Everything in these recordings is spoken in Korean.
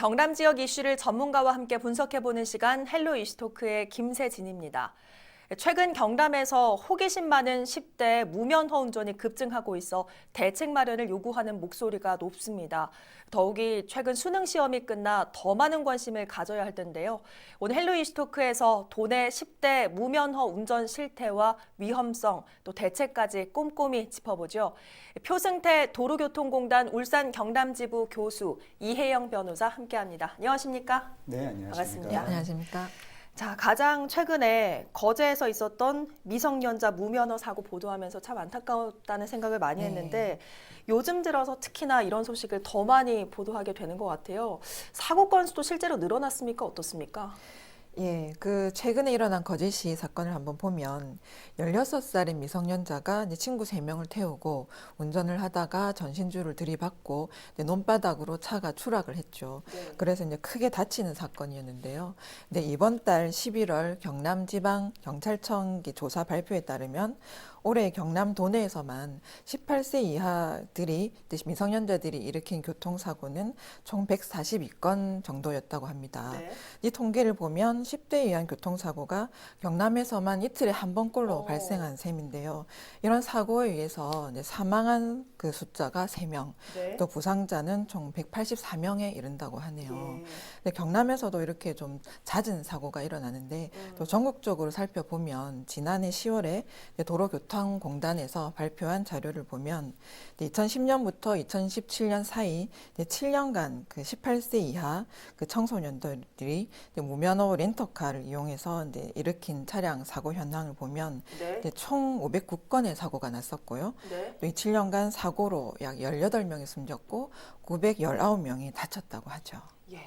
경남 지역 이슈를 전문가와 함께 분석해보는 시간 헬로 이슈토크의 김세진입니다. 최근 경남에서 호기심 많은 10대 무면허 운전이 급증하고 있어 대책 마련을 요구하는 목소리가 높습니다. 더욱이 최근 수능 시험이 끝나 더 많은 관심을 가져야 할 텐데요. 오늘 헬로 이슈토크에서 도내 10대 무면허 운전 실태와 위험성 또 대책까지 꼼꼼히 짚어보죠. 표승태 도로교통공단 울산 경남지부 교수 이혜영 변호사 함께합니다. 안녕하십니까? 네, 안녕하십니까? 반갑습니다. 안녕하십니까? 자, 가장 최근에 거제에서 있었던 미성년자 무면허 사고 보도하면서 참 안타까웠다는 생각을 많이 했는데 요즘 들어서 특히나 이런 소식을 더 많이 보도하게 되는 것 같아요. 사고 건수도 실제로 늘어났습니까? 어떻습니까? 예, 최근에 일어난 거제시 사건을 한번 보면 16살인 미성년자가 이제 친구 3명을 태우고 운전을 하다가 전신주를 들이받고 이제 논바닥으로 차가 추락을 했죠. 네. 그래서 이제 크게 다치는 사건이었는데요. 근데 이번 달 11월 경남지방경찰청 조사 발표에 따르면 올해 경남 도내에서만 18세 이하들이 미성년자들이 일으킨 교통사고는 총 142건 정도였다고 합니다. 네. 이 통계를 보면 10대에 의한 교통사고가 경남에서만 이틀에 한 번꼴로 발생한 셈인데요. 이런 사고에 의해서 이제 사망한 그 숫자가 3명, 네. 또 부상자는 총 184명에 이른다고 하네요. 예. 근데 경남에서도 이렇게 좀 잦은 사고가 일어나는데 또 전국적으로 살펴보면 지난해 10월에 도로교통공단에서 발표한 자료를 보면 2010년부터 2017년 사이 7년간 그 18세 이하 그 청소년들이 무면허 렌터카를 이용해서 이제 일으킨 차량 사고 현황을 보면 네. 총 509건의 사고가 났었고요. 네. 또 이 7년간 사고로 약 18명이 숨졌고 919명이 다쳤다고 하죠. 예.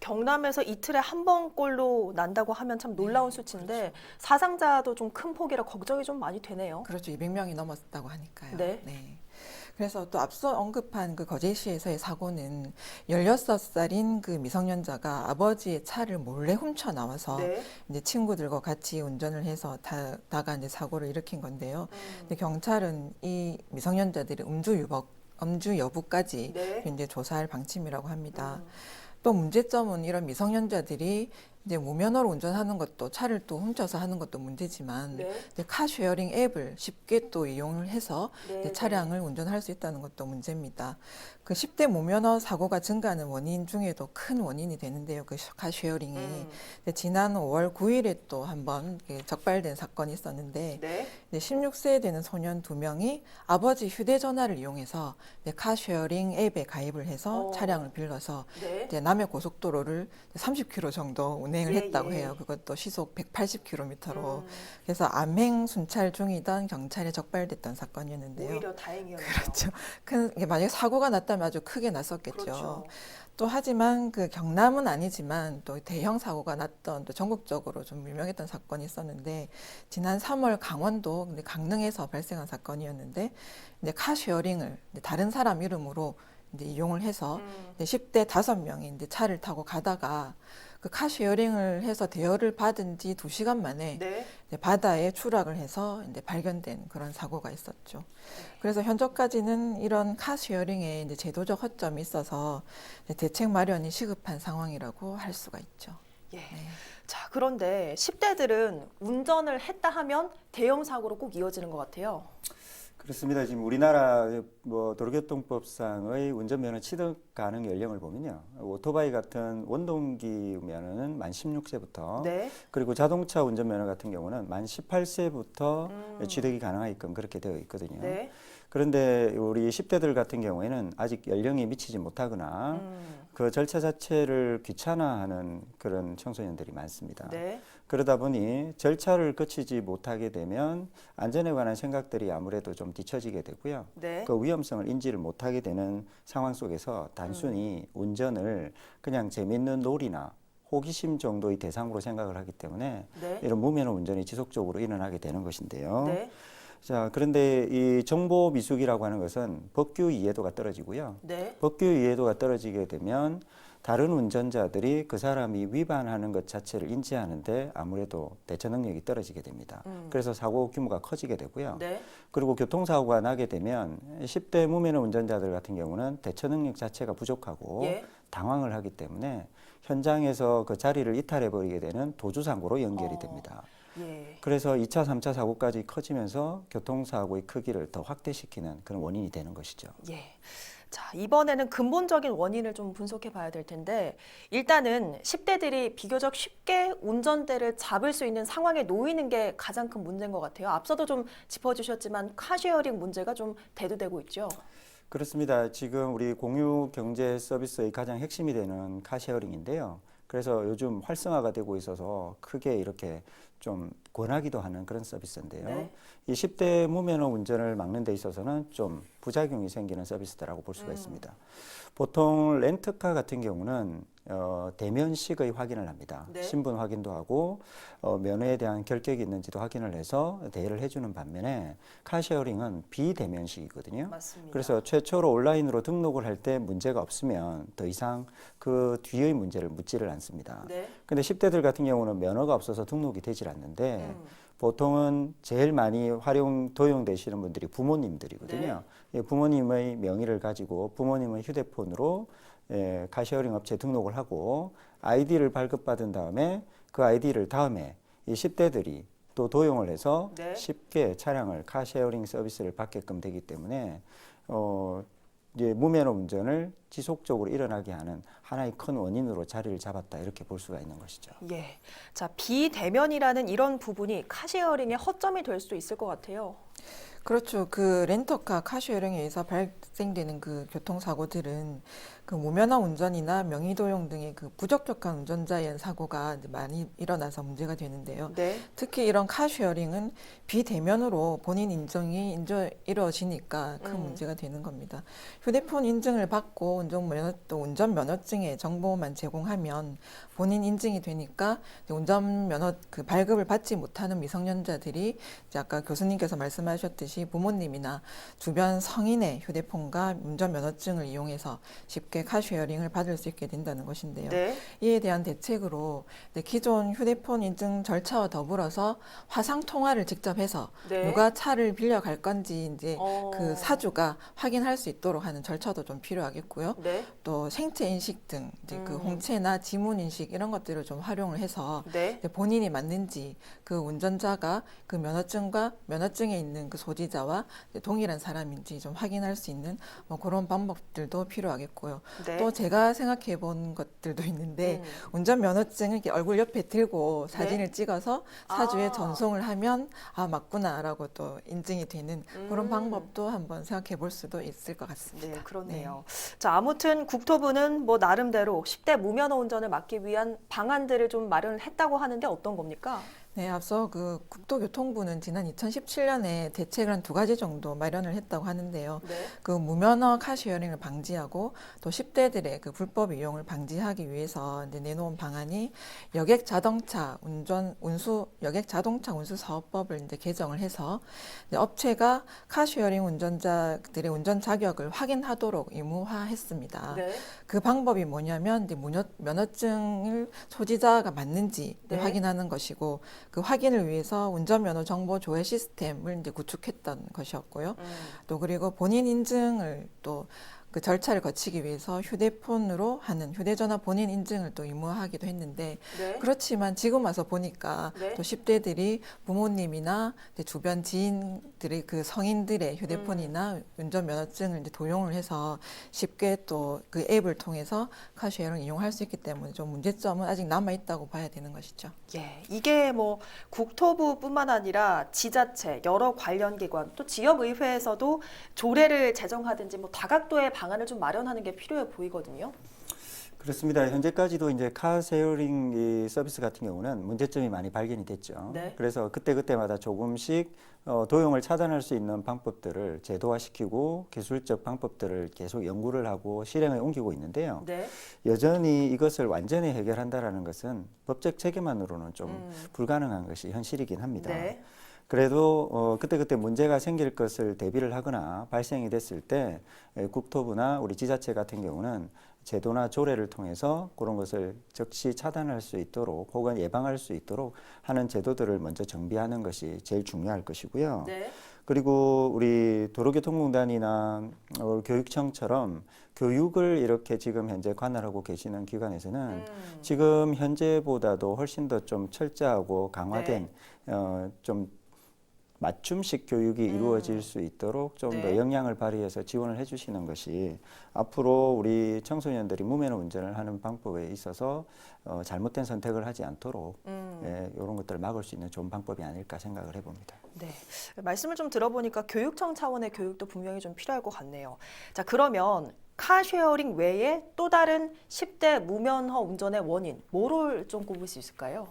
경남에서 이틀에 한 번꼴로 난다고 하면 참 놀라운 수치인데 사상자도 좀 큰 폭이라 걱정이 좀 많이 되네요. 그렇죠. 200명이 넘었다고 하니까요. 네. 그래서 또 앞서 언급한 그 거제시에서의 사고는 16살인 그 미성년자가 아버지의 차를 몰래 훔쳐 나와서 네. 이제 친구들과 같이 운전을 해서 다가 이제 사고를 일으킨 건데요. 근데 경찰은 이 미성년자들의 음주 여부까지 네. 이제 조사할 방침이라고 합니다. 또 문제점은 이런 미성년자들이 이제 무면허로 운전하는 것도 차를 또 훔쳐서 하는 것도 문제지만 네. 이제 카쉐어링 앱을 쉽게 또 이용을 해서 네, 이제 차량을 운전할 수 있다는 것도 문제입니다. 그 10대 무면허 사고가 증가하는 원인 중에도 큰 원인이 되는데요. 그 카쉐어링이 근데 지난 5월 9일에 또 한번 적발된 사건이 있었는데 네. 이제 16세 되는 소년 2명이 아버지 휴대전화를 이용해서 이제 카쉐어링 앱에 가입을 해서 차량을 빌려서 네. 이제 남해 고속도로를 30km 정도 운행을 예, 했다고 예. 해요. 그것도 시속 180km로. 그래서 암행 순찰 중이던 경찰에 적발됐던 사건이었는데요. 오히려 다행이었네요. 그렇죠. 이게 만약에 사고가 났다면 아주 크게 났었겠죠. 그렇죠. 또 하지만 그 경남은 아니지만 또 대형 사고가 났던 또 전국적으로 좀 유명했던 사건이 있었는데 지난 3월 강원도 강릉에서 발생한 사건이었는데 이제 카쉐어링을 이제 다른 사람 이름으로 이제 이용을 해서 이제 10대 5명이 이제 차를 타고 가다가 그 카쉐어링을 해서 대여를 받은 지 2시간 만에 네. 이제 바다에 추락을 해서 이제 발견된 그런 사고가 있었죠. 그래서 현재까지는 이런 카쉐어링에 이제 제도적 허점이 있어서 이제 대책 마련이 시급한 상황이라고 할 수가 있죠. 예. 자, 그런데 10대들은 운전을 했다 하면 대형 사고로 꼭 이어지는 것 같아요. 그렇습니다. 지금 우리나라 도로교통법상의 운전면허 취득 가능 연령을 보면요. 오토바이 같은 원동기 면허는 만 16세부터 네. 그리고 자동차 운전면허 같은 경우는 만 18세부터 취득이 가능하게끔 그렇게 되어 있거든요. 네. 그런데 우리 10대들 같은 경우에는 아직 연령이 미치지 못하거나 그 절차 자체를 귀찮아하는 그런 청소년들이 많습니다. 네. 그러다 보니 절차를 거치지 못하게 되면 안전에 관한 생각들이 아무래도 좀 뒤처지게 되고요. 네. 그 위험성을 인지를 못하게 되는 상황 속에서 단순히 운전을 그냥 재밌는 놀이나 호기심 정도의 대상으로 생각을 하기 때문에 네. 이런 무면허 운전이 지속적으로 일어나게 되는 것인데요. 네. 자, 그런데 이 정보 미숙이라고 하는 것은 법규 이해도가 떨어지고요. 네. 법규 이해도가 떨어지게 되면 다른 운전자들이 그 사람이 위반하는 것 자체를 인지하는데 아무래도 대처 능력이 떨어지게 됩니다. 그래서 사고 규모가 커지게 되고요. 네. 그리고 교통사고가 나게 되면 10대 무면허 운전자들 같은 경우는 대처 능력 자체가 부족하고 예. 당황을 하기 때문에 현장에서 그 자리를 이탈해 버리게 되는 도주사고로 연결이 됩니다. 예. 그래서 2차, 3차 사고까지 커지면서 교통사고의 크기를 더 확대시키는 그런 원인이 되는 것이죠. 예. 자, 이번에는 근본적인 원인을 좀 분석해 봐야 될 텐데, 일단은 10대들이 비교적 쉽게 운전대를 잡을 수 있는 상황에 놓이는 게 가장 큰 문제인 것 같아요. 앞서도 좀 짚어주셨지만 카쉐어링 문제가 좀 대두되고 있죠. 그렇습니다. 지금 우리 공유 경제 서비스의 가장 핵심이 되는 카쉐어링인데요. 그래서 요즘 활성화가 되고 있어서 크게 이렇게 좀 권하기도 하는 그런 서비스인데요. 네. 이 10대 무면허 운전을 막는 데 있어서는 좀 부작용이 생기는 서비스다라고 볼 수가 있습니다. 보통 렌트카 같은 경우는 대면식의 확인을 합니다. 네. 신분 확인도 하고 면허에 대한 결격이 있는지도 확인을 해서 대여를 해주는 반면에 카쉐어링은 비대면식이거든요. 맞습니다. 그래서 최초로 온라인으로 등록을 할 때 문제가 없으면 더 이상 그 뒤의 문제를 묻지를 않습니다. 네. 근데 10대들 같은 경우는 면허가 없어서 등록이 되질 않는데 보통은 제일 많이 도용되시는 분들이 부모님들이거든요. 예, 부모님의 명의를 가지고 부모님의 휴대폰으로 카쉐어링 업체 등록을 하고 아이디를 발급받은 다음에 그 아이디를 다음에 이 10대들이 또 도용을 해서 네. 쉽게 차량을 카쉐어링 서비스를 받게끔 되기 때문에 이제 무면허 운전을 지속적으로 일어나게 하는 하나의 큰 원인으로 자리를 잡았다 이렇게 볼 수가 있는 것이죠. 예. 자, 비대면이라는 이런 부분이 카쉐어링의 허점이 될 수도 있을 것 같아요. 그렇죠. 그 렌터카 카쉐어링에 의해서 발생되는 그 교통사고들은 그 무면허 운전이나 명의도용 등의 그 부적격한 운전자에 의한 사고가 이제 많이 일어나서 문제가 되는데요. 네. 특히 이런 카쉐어링은 비대면으로 본인 인증이 이루어지니까 큰 문제가 되는 겁니다. 휴대폰 인증을 받고 또 운전면허증의 정보만 제공하면 본인 인증이 되니까 운전면허 그 발급을 받지 못하는 미성년자들이 이제 아까 교수님께서 말씀하셨듯이 부모님이나 주변 성인의 휴대폰과 운전면허증을 이용해서 쉽게 카쉐어링을 받을 수 있게 된다는 것인데요. 네. 이에 대한 대책으로 기존 휴대폰 인증 절차와 더불어서 화상 통화를 직접 해서 네. 누가 차를 빌려갈 건지 이제 어. 그 사주가 확인할 수 있도록 하는 절차도 좀 필요하겠고요. 네. 또 생체 인식 등 이제 그 홍채나 지문 인식 이런 것들을 좀 활용을 해서 네. 이제 본인이 맞는지 그 운전자가 그 면허증과 면허증에 있는 그 소지자와 이제 동일한 사람인지 좀 확인할 수 있는 뭐 그런 방법들도 필요하겠고요. 네. 또 제가 생각해 본 것들도 있는데 운전면허증을 이렇게 얼굴 옆에 들고 사진을 찍어서 사주에 아. 전송을 하면 아 맞구나라고 또 인증이 되는 그런 방법도 한번 생각해 볼 수도 있을 것 같습니다. 네, 그렇네요. 자, 아무튼 국토부는 뭐 나름대로 10대 무면허 운전을 막기 위한 방안들을 좀 마련을 했다고 하는데 어떤 겁니까? 네, 앞서 그 국토교통부는 지난 2017년에 대책을 한 2가지 정도 마련을 했다고 하는데요. 네. 그 무면허 카쉐어링을 방지하고 또 10대들의 그 불법 이용을 방지하기 위해서 이제 내놓은 방안이 여객 자동차 운수 사업법을 이제 개정을 해서 이제 업체가 카쉐어링 운전자들의 운전 자격을 확인하도록 의무화했습니다. 네. 그 방법이 뭐냐면 이제 면허증을 소지자가 맞는지 네. 확인하는 것이고 그 확인을 위해서 운전면허 정보 조회 시스템을 이제 구축했던 것이었고요. 또 그리고 본인 인증을 또 그 절차를 거치기 위해서 휴대폰으로 하는 휴대전화 본인 인증을 또 의무화하기도 했는데 네. 그렇지만 지금 와서 보니까 네. 또 10대들이 부모님이나 이제 주변 지인들의 그 성인들의 휴대폰이나 운전면허증을 이제 도용을 해서 쉽게 또 그 앱을 통해서 카쉐어를 이용할 수 있기 때문에 좀 문제점은 아직 남아 있다고 봐야 되는 것이죠. 예, 이게 뭐 국토부뿐만 아니라 지자체, 여러 관련 기관, 또 지역의회에서도 조례를 제정하든지 뭐 다각도의 방안을 좀 마련하는 게 필요해 보이거든요. 그렇습니다. 현재까지도 이제 카쉐어링 이 서비스 같은 경우는 문제점이 많이 발견이 됐죠. 네. 그래서 그때그때마다 조금씩 도용을 차단할 수 있는 방법들을 제도화시키고 기술적 방법들을 계속 연구를 하고 실행에 옮기고 있는데요. 네. 여전히 이것을 완전히 해결한다라는 것은 법적 체계만으로는 좀 불가능한 것이 현실이긴 합니다. 네. 그래도 그때그때 문제가 생길 것을 대비를 하거나 발생이 됐을 때 국토부나 우리 지자체 같은 경우는 제도나 조례를 통해서 그런 것을 즉시 차단할 수 있도록 혹은 예방할 수 있도록 하는 제도들을 먼저 정비하는 것이 제일 중요할 것이고요. 네. 그리고 우리 도로교통공단이나 교육청처럼 교육을 이렇게 지금 현재 관할하고 계시는 기관에서는 지금 현재보다도 훨씬 더 좀 철저하고 강화된 좀 맞춤식 교육이 이루어질 수 있도록 좀 더 역량을 발휘해서 지원을 해주시는 것이 앞으로 우리 청소년들이 무면허 운전을 하는 방법에 있어서 잘못된 선택을 하지 않도록 이런 것들을 막을 수 있는 좋은 방법이 아닐까 생각을 해봅니다. 네, 말씀을 좀 들어보니까 교육청 차원의 교육도 분명히 좀 필요할 것 같네요. 자, 그러면 카쉐어링 외에 또 다른 10대 무면허 운전의 원인, 뭐를 좀 꼽을 수 있을까요?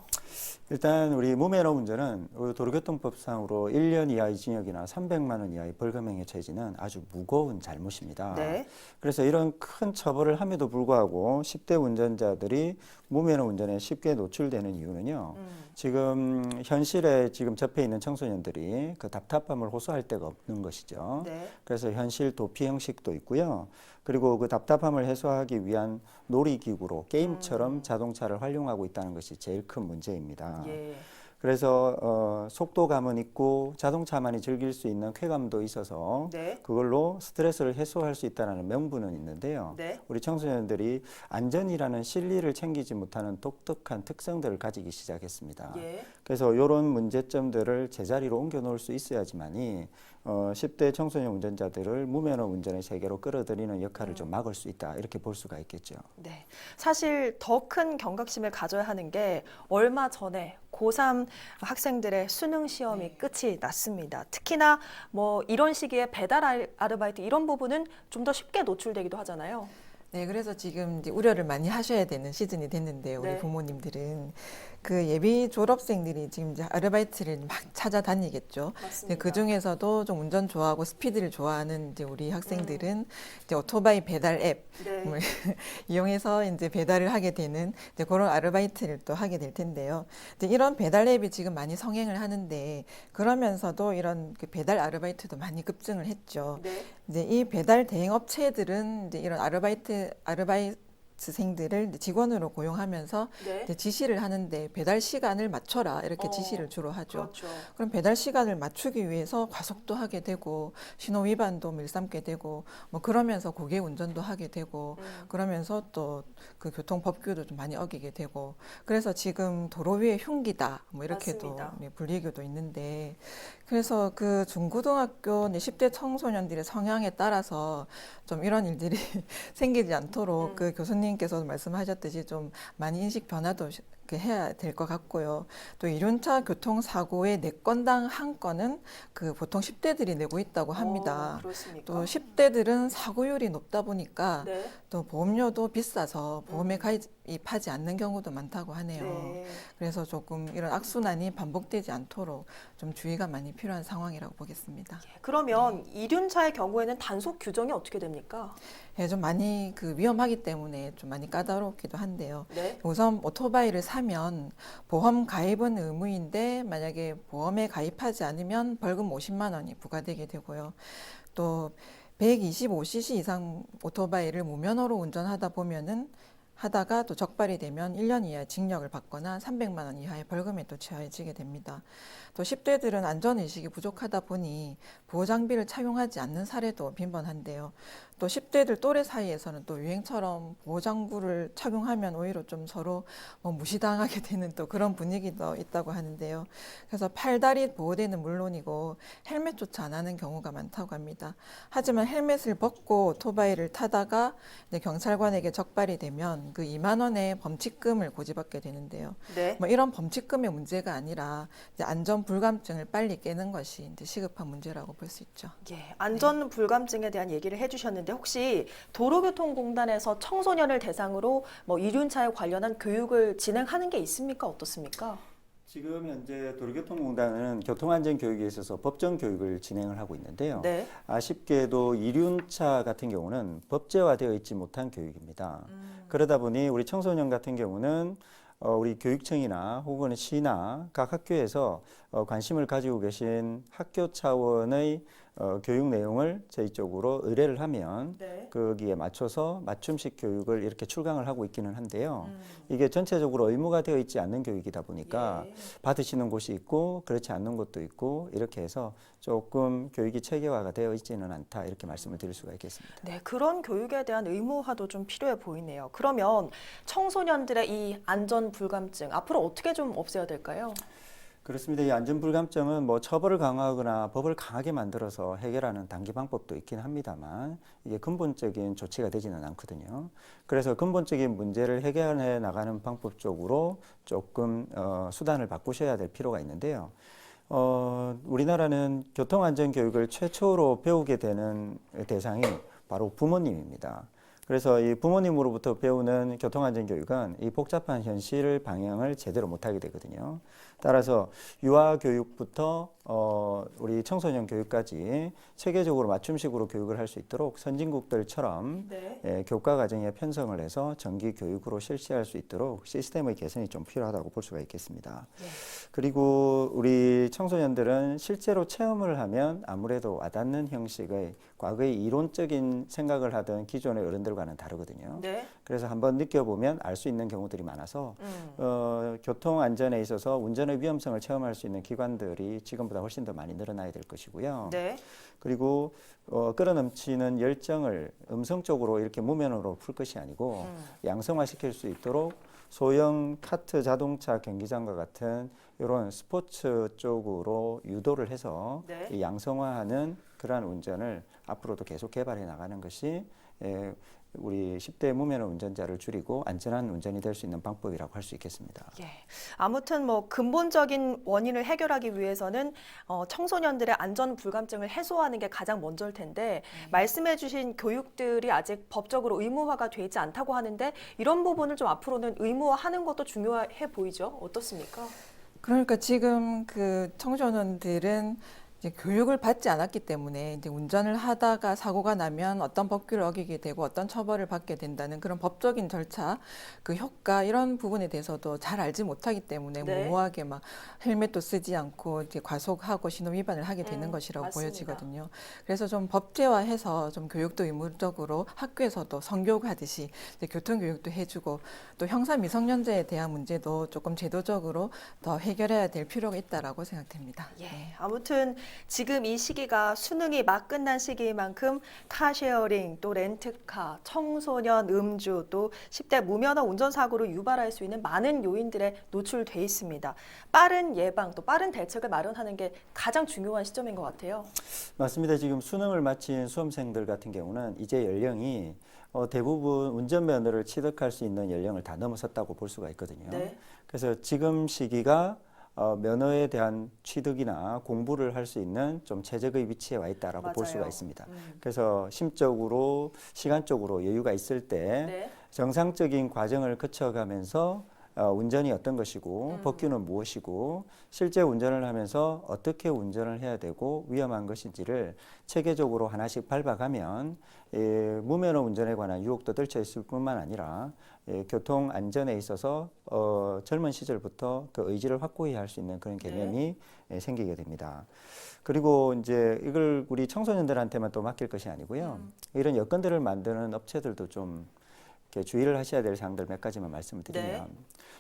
일단 우리 무면허 운전은 우리 도로교통법상으로 1년 이하의 징역이나 300만 원 이하의 벌금형에 처해지는 아주 무거운 잘못입니다. 네. 그래서 이런 큰 처벌을 함에도 불구하고 10대 운전자들이 무면허 운전에 쉽게 노출되는 이유는요. 지금 현실에 지금 접해 있는 청소년들이 그 답답함을 호소할 데가 없는 것이죠. 네. 그래서 현실 도피 형식도 있고요. 그리고 그 답답함을 해소하기 위한 놀이기구로 게임처럼 자동차를 활용하고 있다는 것이 제일 큰 문제입니다. 예. 그래서 속도감은 있고 자동차만이 즐길 수 있는 쾌감도 있어서 네. 그걸로 스트레스를 해소할 수 있다는 명분은 있는데요. 네. 우리 청소년들이 안전이라는 실리를 챙기지 못하는 독특한 특성들을 가지기 시작했습니다. 예. 그래서 이런 문제점들을 제자리로 옮겨 놓을 수 있어야지만이 10대 청소년 운전자들을 무면허 운전의 세계로 끌어들이는 역할을 좀 막을 수 있다 이렇게 볼 수가 있겠죠. 네. 사실 더 큰 경각심을 가져야 하는 게 얼마 전에 고3 학생들의 수능 시험이 끝이 났습니다. 특히나 뭐 이런 시기에 배달 아르바이트 이런 부분은 좀 더 쉽게 노출되기도 하잖아요. 네, 그래서 지금 이제 우려를 많이 하셔야 되는 시즌이 됐는데요. 우리 네. 부모님들은 그 예비 졸업생들이 지금 이제 아르바이트를 막 찾아다니겠죠. 맞습니다. 그 중에서도 좀 운전 좋아하고 스피드를 좋아하는 이제 우리 학생들은 이제 오토바이 배달 앱 네. 뭐 이용해서 이제 배달을 하게 되는 이제 그런 아르바이트를 또 하게 될 텐데요. 이제 이런 배달 앱이 지금 많이 성행을 하는데 그러면서도 이런 그 배달 아르바이트도 많이 급증을 했죠. 네. 이제 이 배달 대행 업체들은 이제 이런 아르바이트생들을 직원으로 고용하면서 네. 이제 지시를 하는데 배달 시간을 맞춰라 이렇게 어, 지시를 주로 하죠. 그렇죠. 그럼 배달 시간을 맞추기 위해서 과속도 하게 되고 신호 위반도 밀삼게 되고 뭐 그러면서 고개 운전도 하게 되고 그러면서 또 그 교통 법규도 좀 많이 어기게 되고 그래서 지금 도로 위에 흉기다 뭐 이렇게도 맞습니다. 불리교도 있는데 그래서 그 중고등학교 10대 청소년들의 성향에 따라서 좀 이런 일들이 생기지 않도록 그 교수님께서도 말씀하셨듯이 좀 많이 인식 변화도 해야 될 것 같고요. 또 이륜차 교통사고의 4건당 1건은 그 보통 10대들이 내고 있다고 합니다. 그렇습니까? 또 10대들은 사고율이 높다 보니까 네. 또 보험료도 비싸서 보험에 가입하지 않는 경우도 많다고 하네요. 네. 그래서 조금 이런 악순환이 반복되지 않도록 좀 주의가 많이 필요한 상황이라고 보겠습니다. 그러면 이륜차의 경우에는 단속 규정이 어떻게 됩니까? 예, 좀 많이 그 위험하기 때문에 좀 많이 까다롭기도 한데요. 네. 우선 오토바이를 사면 보험 가입은 의무인데 만약에 보험에 가입하지 않으면 벌금 50만 원이 부과되게 되고요. 또 125cc 이상 오토바이를 무면허로 운전하다 보면은 하다가 또 적발이 되면 1년 이하 징역을 받거나 300만 원 이하의 벌금에 또 처해지게 됩니다. 또 10대들은 안전의식이 부족하다 보니 보호장비를 착용하지 않는 사례도 빈번한데요. 또 10대들 또래 사이에서는 또 유행처럼 보호장구를 착용하면 오히려 좀 서로 뭐 무시당하게 되는 또 그런 분위기도 있다고 하는데요. 그래서 팔다리 보호대는 물론이고 헬멧조차 안 하는 경우가 많다고 합니다. 하지만 헬멧을 벗고 오토바이를 타다가 이제 경찰관에게 적발이 되면 그 2만 원의 범칙금을 고지받게 되는데요. 네. 뭐 이런 범칙금의 문제가 아니라 이제 안전 불감증을 빨리 깨는 것이 이제 시급한 문제라고 볼 수 있죠. 예, 안전 불감증에 대한 얘기를 해주셨는데 혹시 도로교통공단에서 청소년을 대상으로 뭐 이륜차에 관련한 교육을 진행하는 게 있습니까? 어떻습니까? 지금 현재 도로교통공단은 교통안전교육에 있어서 법정 교육을 진행을 하고 있는데요. 네. 아쉽게도 이륜차 같은 경우는 법제화되어 있지 못한 교육입니다. 그러다 보니 우리 청소년 같은 경우는 우리 교육청이나 혹은 시나 각 학교에서 관심을 가지고 계신 학교 차원의 교육 내용을 저희 쪽으로 의뢰를 하면 네. 거기에 맞춰서 맞춤식 교육을 이렇게 출강을 하고 있기는 한데요. 이게 전체적으로 의무가 되어 있지 않는 교육이다 보니까 예. 받으시는 곳이 있고 그렇지 않는 곳도 있고 이렇게 해서 조금 교육이 체계화가 되어 있지는 않다 이렇게 말씀을 드릴 수가 있겠습니다. 네, 그런 교육에 대한 의무화도 좀 필요해 보이네요. 그러면 청소년들의 이 안전 불감증 앞으로 어떻게 좀 없애야 될까요? 그렇습니다. 이 안전불감증은 뭐 처벌을 강화하거나 법을 강하게 만들어서 해결하는 단기 방법도 있긴 합니다만 이게 근본적인 조치가 되지는 않거든요. 그래서 근본적인 문제를 해결해 나가는 방법 쪽으로 조금 수단을 바꾸셔야 될 필요가 있는데요. 우리나라는 교통안전교육을 최초로 배우게 되는 대상이 바로 부모님입니다. 그래서 이 부모님으로부터 배우는 교통안전교육은 이 복잡한 현실 방향을 제대로 못하게 되거든요. 따라서 유아교육부터 우리 청소년 교육까지 체계적으로 맞춤식으로 교육을 할 수 있도록 선진국들처럼 네. 교과 과정에 편성을 해서 정기 교육으로 실시할 수 있도록 시스템의 개선이 좀 필요하다고 볼 수가 있겠습니다. 네. 그리고 우리 청소년들은 실제로 체험을 하면 아무래도 와닿는 형식의 과거의 이론적인 생각을 하던 기존의 어른들과는 다르거든요. 네. 그래서 한번 느껴보면 알 수 있는 경우들이 많아서 교통 안전에 있어서 운전의 위험성을 체험할 수 있는 기관들이 지금보다 훨씬 더 많이 늘어나야 될 것이고요. 네. 그리고 끌어넘치는 열정을 음성적으로 이렇게 무면으로 풀 것이 아니고 양성화시킬 수 있도록 소형 카트 자동차 경기장과 같은 이런 스포츠 쪽으로 유도를 해서 네. 이 양성화하는 그러한 운전을 앞으로도 계속 개발해 나가는 것이 우리 10대 무면허 운전자를 줄이고 안전한 운전이 될 수 있는 방법이라고 할 수 있겠습니다. 예. 아무튼 뭐 근본적인 원인을 해결하기 위해서는 청소년들의 안전 불감증을 해소하는 게 가장 먼저일 텐데 말씀해주신 교육들이 아직 법적으로 의무화가 되지 않다고 하는데 이런 부분을 좀 앞으로는 의무화하는 것도 중요해 보이죠? 어떻습니까? 그러니까 지금 그 청소년들은 이제 교육을 받지 않았기 때문에 이제 운전을 하다가 사고가 나면 어떤 법규를 어기게 되고 어떤 처벌을 받게 된다는 그런 법적인 절차, 그 효과 이런 부분에 대해서도 잘 알지 못하기 때문에 네. 무모하게 막 헬멧도 쓰지 않고 이제 과속하고 신호 위반을 하게 되는 것이라고 맞습니다. 보여지거든요. 그래서 좀 법제화해서 좀 교육도 의무적으로 학교에서도 성교육하듯이 이제 교통교육도 해주고 또 형사 미성년자에 대한 문제도 조금 제도적으로 더 해결해야 될 필요가 있다라고 생각됩니다. 예. 아무튼 지금 이 시기가 수능이 막 끝난 시기인 만큼 카쉐어링, 또 렌트카, 청소년 음주, 또 10대 무면허 운전사고로 유발할 수 있는 많은 요인들에 노출돼 있습니다. 빠른 예방, 또 빠른 대책을 마련하는 게 가장 중요한 시점인 것 같아요. 맞습니다. 지금 수능을 마친 수험생들 같은 경우는 이제 연령이 대부분 운전면허를 취득할 수 있는 연령을 다 넘어섰다고 볼 수가 있거든요. 네. 그래서 지금 시기가 면허에 대한 취득이나 공부를 할 수 있는 좀 최적의 위치에 와 있다라고 볼 수가 맞아요. 있습니다. 그래서 심적으로, 시간적으로 여유가 있을 때 네. 정상적인 과정을 거쳐가면서 운전이 어떤 것이고 법규는 무엇이고 실제 운전을 하면서 어떻게 운전을 해야 되고 위험한 것인지를 체계적으로 하나씩 밟아가면 무면허 운전에 관한 유혹도 떨쳐 있을 뿐만 아니라 교통 안전에 있어서 젊은 시절부터 그 의지를 확고히 할 수 있는 그런 개념이 생기게 됩니다. 그리고 이제 이걸 우리 청소년들한테만 또 맡길 것이 아니고요. 이런 여건들을 만드는 업체들도 좀 이렇게 주의를 하셔야 될 사항들 몇 가지만 말씀을 드리면 네.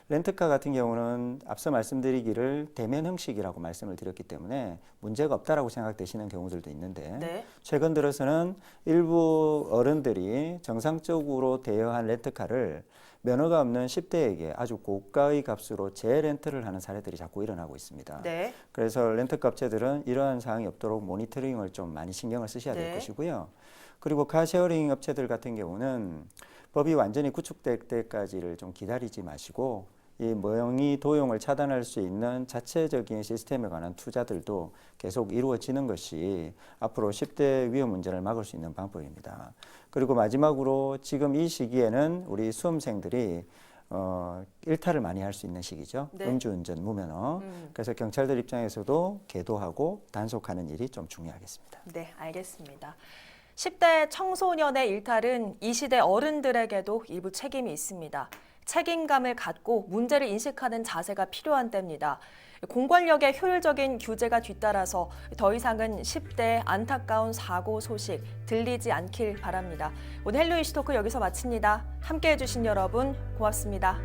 렌트카 같은 경우는 앞서 말씀드리기를 대면 형식이라고 말씀을 드렸기 때문에 문제가 없다라고 생각되시는 경우들도 있는데 네. 최근 들어서는 일부 어른들이 정상적으로 대여한 렌트카를 면허가 없는 10대에게 아주 고가의 값으로 재렌트를 하는 사례들이 자꾸 일어나고 있습니다. 네. 그래서 렌트카 업체들은 이러한 사항이 없도록 모니터링을 좀 많이 신경을 쓰셔야 될 네. 것이고요. 그리고 카쉐어링 업체들 같은 경우는 법이 완전히 구축될 때까지를 좀 기다리지 마시고 이 모형이 도용을 차단할 수 있는 자체적인 시스템에 관한 투자들도 계속 이루어지는 것이 앞으로 10대 위험 운전을 막을 수 있는 방법입니다. 그리고 마지막으로 지금 이 시기에는 우리 수험생들이 일탈을 많이 할 수 있는 시기죠. 네. 음주운전, 무면허. 그래서 경찰들 입장에서도 계도하고 단속하는 일이 좀 중요하겠습니다. 네, 알겠습니다. 10대 청소년의 일탈은 이 시대 어른들에게도 일부 책임이 있습니다. 책임감을 갖고 문제를 인식하는 자세가 필요한 때입니다. 공권력의 효율적인 규제가 뒤따라서 더 이상은 10대의 안타까운 사고 소식 들리지 않길 바랍니다. 오늘 헬로 이슈 토크 여기서 마칩니다. 함께해 주신 여러분 고맙습니다.